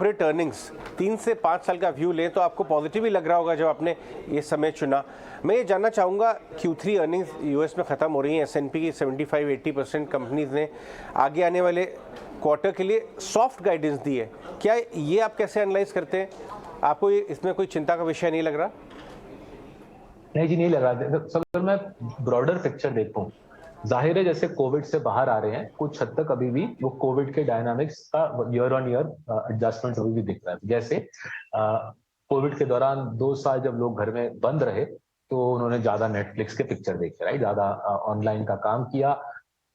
Corporate earnings 3 से 5 साल का व्यू लें तो आपको पॉजिटिव ही लग रहा होगा जब आपने ये समय चुना। मैं ये जानना चाहूँगा, Q3 अर्निंग्स यूएस में ख़त्म हो रही हैं, S&P की 75-80% कंपनीज ने आगे आने वाले क्वार्टर के लिए सॉफ्ट गाइडेंस दी है। क्या ये आप कैसे एनालाइज करते हैं? आपको इसमें कोई चिंता का विषय नहीं लग रहा? नहीं जी, नहीं लग रहा। सब अगर मैं ब्रॉडर पिक्चर देखूं, जाहिर है जैसे कोविड से बाहर आ रहे हैं, कुछ हद तक अभी भी वो कोविड के डायनामिक्स का ईयर ऑन ईयर एडजस्टमेंट अभी भी दिख रहा है। जैसे कोविड के दौरान 2 साल जब लोग घर में बंद रहे तो उन्होंने ज्यादा नेटफ्लिक्स के पिक्चर देखे, राइट, ज्यादा ऑनलाइन का काम किया।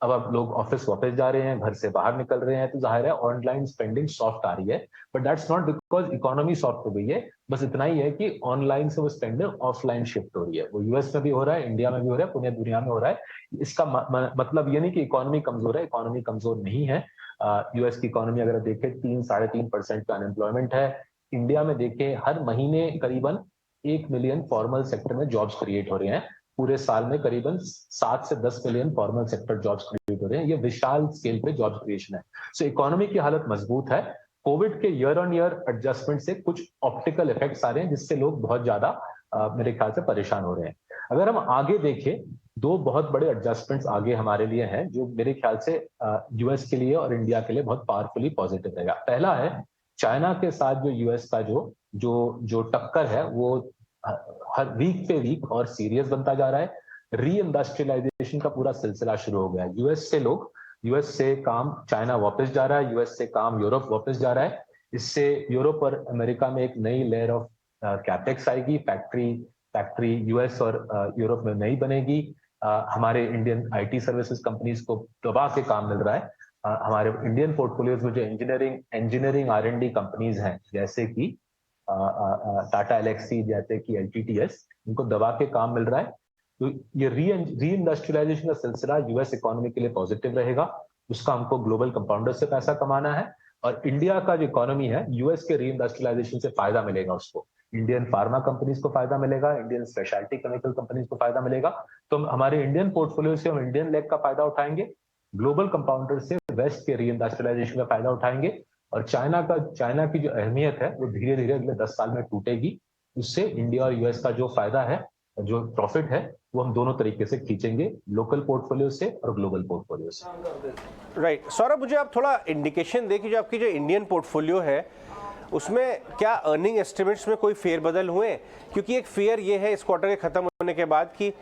अब लोग ऑफिस वापस जा रहे हैं, घर से बाहर निकल रहे हैं, तो जाहिर है ऑनलाइन स्पेंडिंग सॉफ्ट आ रही है। But that's not because economy soft हो गई है, बस इतना ही है कि ऑनलाइन से वो स्पेंडिंग ऑफलाइन शिफ्ट हो रही है। वो यूएस में भी हो रहा है, इंडिया में भी हो रहा है, पूरी दुनिया में हो रहा है। इसका मतलब ये नहीं कि इकोनॉमी कमजोर है, इकोनॉमी कमजोर नहीं है। यूएस की इकोनॉमी अगर देखें 3-3.5% का अनएम्प्लॉयमेंट है। इंडिया में देखें हर महीने करीबन 1 मिलियन फॉर्मल सेक्टर में जॉब्स क्रिएट हो रहे हैं। पूरे साल में करीबन 7 से 10 million formal sector jobs create हो रहे हैं। ये विशाल स्केल पे जॉब्स क्रिएशन है। सो इकोनॉमी की हालत मजबूत है। कोविड के ईयर ऑन ईयर एडजस्टमेंट से कुछ ऑप्टिकल इफेक्ट्स आ रहे हैं जिससे लोग बहुत ज्यादा मेरे ख्याल से परेशान हो रहे हैं। अगर हम आगे देखें, 2 बहुत बड़े एडजस्टमेंट्स आगे हमारे लिए हैं जो मेरे ख्याल से यूएस के लिए और इंडिया के लिए बहुत पावरफुली पॉजिटिव रहेगा। पहला है चाइना के साथ जो यूएस का जो टक्कर है वो हर वीक पे वीक और सीरियस बनता जा रहा है। री इंडस्ट्रियलाइजेशन का पूरा सिलसिला शुरू हो गया है। यूएस से काम चाइना वापस जा रहा है, यूएस से काम यूरोप वापस जा रहा है। इससे यूरोप और अमेरिका में एक नई लेयर ऑफ कैपेक्स आएगी। फैक्ट्री यूएस और यूरोप में नई बनेगी। हमारे इंडियन आईटी सर्विसेज कंपनीज को दबा के काम मिल रहा है। हमारे इंडियन पोर्टफोलियोज में जो इंजीनियरिंग R&D कंपनीज हैं, जैसे कि टाटा एलेक्सी, जैसे कि LTTS, इनको दबा के काम मिल रहा है। तो ये री इंडस्ट्रियलाइजेशन का सिलसिला यूएस इकोनॉमी के लिए पॉजिटिव रहेगा। उसका हमको ग्लोबल कंपाउंडर से पैसा कमाना है और इंडिया का जो इकोनॉमी है, यूएस के री इंडस्ट्रियलाइजेशन से फायदा मिलेगा उसको। इंडियन फार्मा कंपनीज को फायदा मिलेगा, इंडियन स्पेशलिटी केमिकल कंपनीज को फायदा मिलेगा। तो हमारे इंडियन पोर्टफोलियो से हम इंडियन लेग का फायदा उठाएंगे, ग्लोबल कंपाउंडर से वेस्ट के री इंडस्ट्रियलाइजेशन का फायदा उठाएंगे। और चाइना की जो अहमियत है वो धीरे धीरे अगले 10 साल में टूटेगी। उससे इंडिया और यूएस का जो फायदा है, जो प्रॉफिट है, वो हम दोनों तरीके से खींचेंगे, लोकल पोर्टफोलियो से और ग्लोबल पोर्टफोलियो से। राइट। सौरभ, मुझे आप थोड़ा इंडिकेशन दें कि जो आपकी जो इंडियन पोर्टफोलियो है उसमें क्या अर्निंग एस्टिमेट्स में कोई फेरबदल हुए? क्योंकि एक फेयर ये है इस क्वार्टर के खत्म होने के बाद कि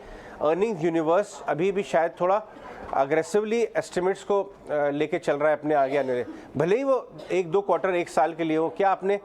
अर्निंग यूनिवर्स अभी भी शायद थोड़ा अग्रेसिवली एस्टिमेट्स को लेके चल रहा है अपने आगे आने, भले ही वो 1-2 क्वार्टर 1 साल के लिए हो। क्या आपने